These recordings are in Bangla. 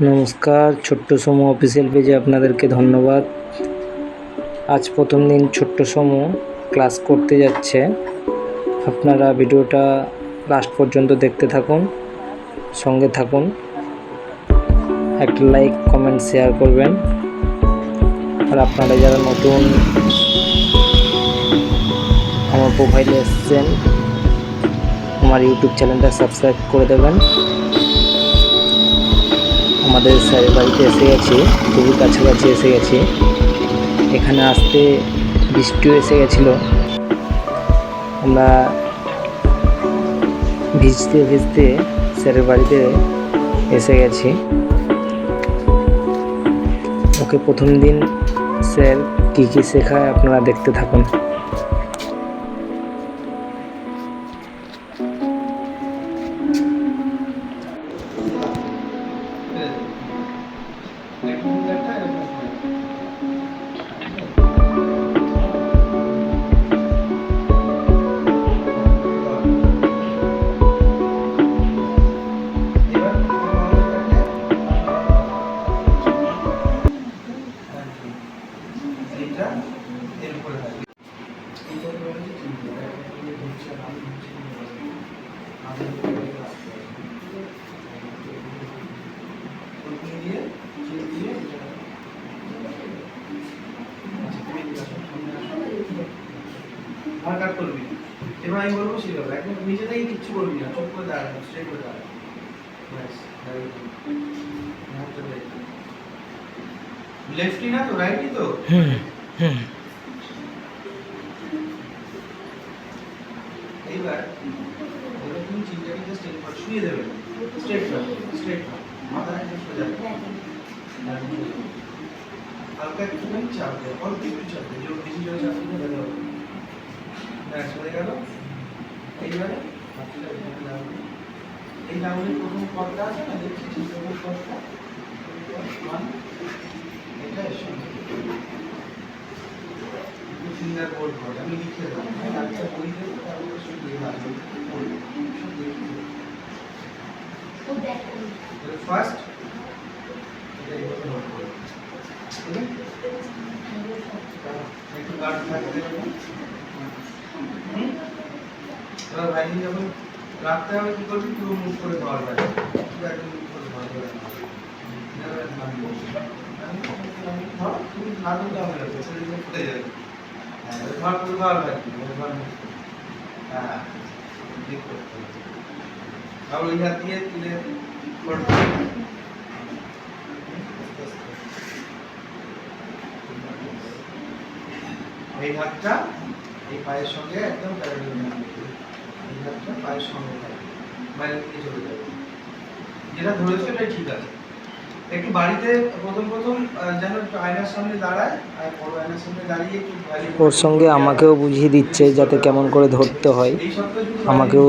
নমস্কার, ছোট্ট সমু অফিসিয়াল পেজে আপনাদেরকে ধন্যবাদ। আজ প্রথম দিন ছোট্ট সমু ক্লাস করতে যাচ্ছে। আপনারা ভিডিওটা লাস্ট পর্যন্ত দেখতে থাকুন, সঙ্গে থাকুন। একটা লাইক, কমেন্ট, শেয়ার করবেন। আর আপনারা যারা নতুন আমার প্রোফাইলে এসেছেন, আমার ইউটিউব চ্যানেলটা সাবস্ক্রাইব করে দেবেন। আমাদের স্যারের বাড়িতে এসে গেছি, খুবই কাছাকাছি এসে গেছি। এখানে আসতে বৃষ্টিও এসে গেছিলো। আমরা ভিজতে ভিজতে স্যারের বাড়িতে এসে গেছি। ওকে প্রথম দিন স্যার কী কী শেখায় আপনারা দেখতে থাকুন। কাট করবি এবার আমি বলবো সেভাবে একদম নিচে থেকে কিচ্ছু করবি না, চুপ করে দাঁড়ানো, স্ট্রেট করে দাঁড়ানো। লেফটি না তো রাইটই তো। এইবার তুমি চিন্তাকে জাস্ট একবার শুয়ে দেবে, স্ট্রেট স্ট্রেট মাথা একদম সোজা, হালকা একটুখানি চাপ দেয়, অল্প একটু চাপ দেয়, জোর বেশি জোরে চাপ দিলে ব্যথা হবে। ব্যাস হয়ে গেল। এইবারে এই লাউনের প্রথম পদটা আছে না, দেখছি প্রথম পদটা এটা ফিঙ্গার বোর্ড পদ আমি লিখে দেবো, আচ্ছা বই দেবো, তারপরে শুধু ফার্স্ট একটু গার্ড থাকতে হবে। এবার ভাইনি যখন রাখতে হবে কি করবি, পুরো মুখ করে ধর ভাই, পুরো একদম মুখ করে ধর ধরে তুমি না দিতে হবে না, শরীরে ফুটে যাবে। ধর পুরো ধর ভাই, হ্যাঁ ঠিক করতে হবে। আর ওই হাত দিয়ে তুলে করতে হবে। এই হাতটা এই পায়ের সঙ্গে একদম প্যারালাল থাকবে, এই হাতটা পায়ের সঙ্গে থাকবে, বাইরে থেকে চলে যাবে। যেটা ধরেছে এটাই ঠিক আছে। একটু বাড়িতে প্রথম যেন একটু আয়নার সামনে দাঁড়ায়, আর বড় আয়নার সামনে দাঁড়িয়ে একটু ওর সঙ্গে আমাকেও বুঝিয়ে দিচ্ছে যাতে কেমন করে ধরতে হয়, আমাকেও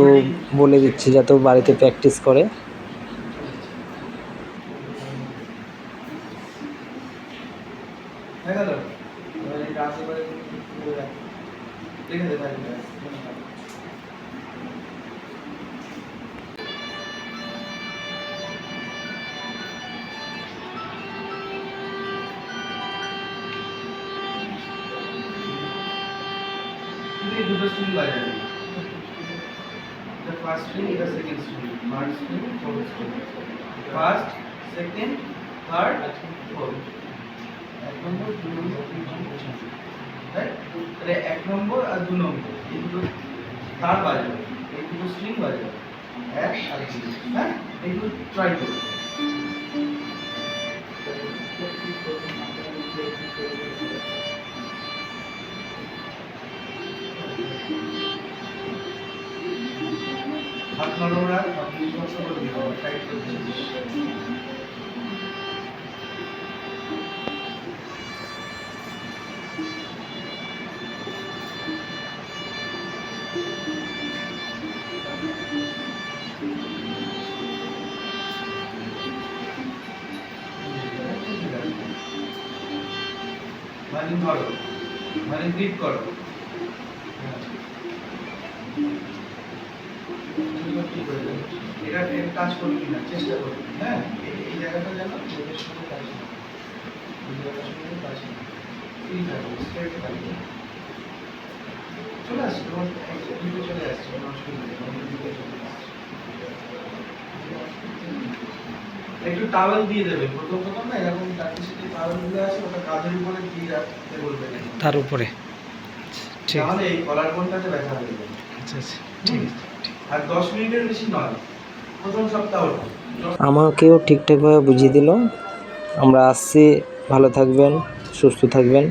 বলে দিচ্ছে যাতে ও বাড়িতে প্র্যাকটিস করে। হয়ে গেল। এবার এই রাত এবারে দেখে দে ভাই, এই দুটো স্ট্রিং বাজাবে, এটা ফার্স্ট স্ট্রিং, এটা second string, third string, fourth string, first, second, third, fourth. এক নম্বর, দুই নম্বর, তিন নম্বর, চার নম্বর, রাইট? তাহলে এক নম্বর আর দু নম্বর এই দুটো তার বাজাবে, এই দুটো স্ট্রিং বাজাবে, এক আর দুই, হ্যাঁ? এইগুলো ট্রাই করো। হাত নরম রাখ, আপনি কষ্ট করে দিও, টাইট করে দিও। মানে ধরো, মানে গ্রিপ করো, এটা কাজ করবি না, চেষ্টা করবি, হ্যাঁ? এই জায়গাটা যেন লেগের সঙ্গে কাছে না, এই জায়গাটার সঙ্গে কাছে না, ফ্রি থাকবে, স্ট্রেট থাকবে। চলে আসছে তোমার দিকে, চলে আসছে, কোনো অসুবিধা নেই, আমাদের দিকে চলে আসছে। একটু টাওয়েল দিয়ে দেবে, প্রথম প্রথম না এরকম টাকির সাথে টাওয়েলগুলো আছে, ওটা কাঁধের উপরে দিয়ে রাখতে বলবে না, তার উপরে। ঠিক আছে, তাহলে এই কলার কোনটাতে ব্যথা হয়ে যাবে। আচ্ছা আচ্ছা, ঠিক আছে। আর 10 মিনিটের বেশি নয়, প্রথম সপ্তাহটা। আমাকেও ঠিকঠাকভাবে বুঝিয়ে দিল। আমরা আসছি, ভালো থাকবেন, সুস্থ থাকবেন।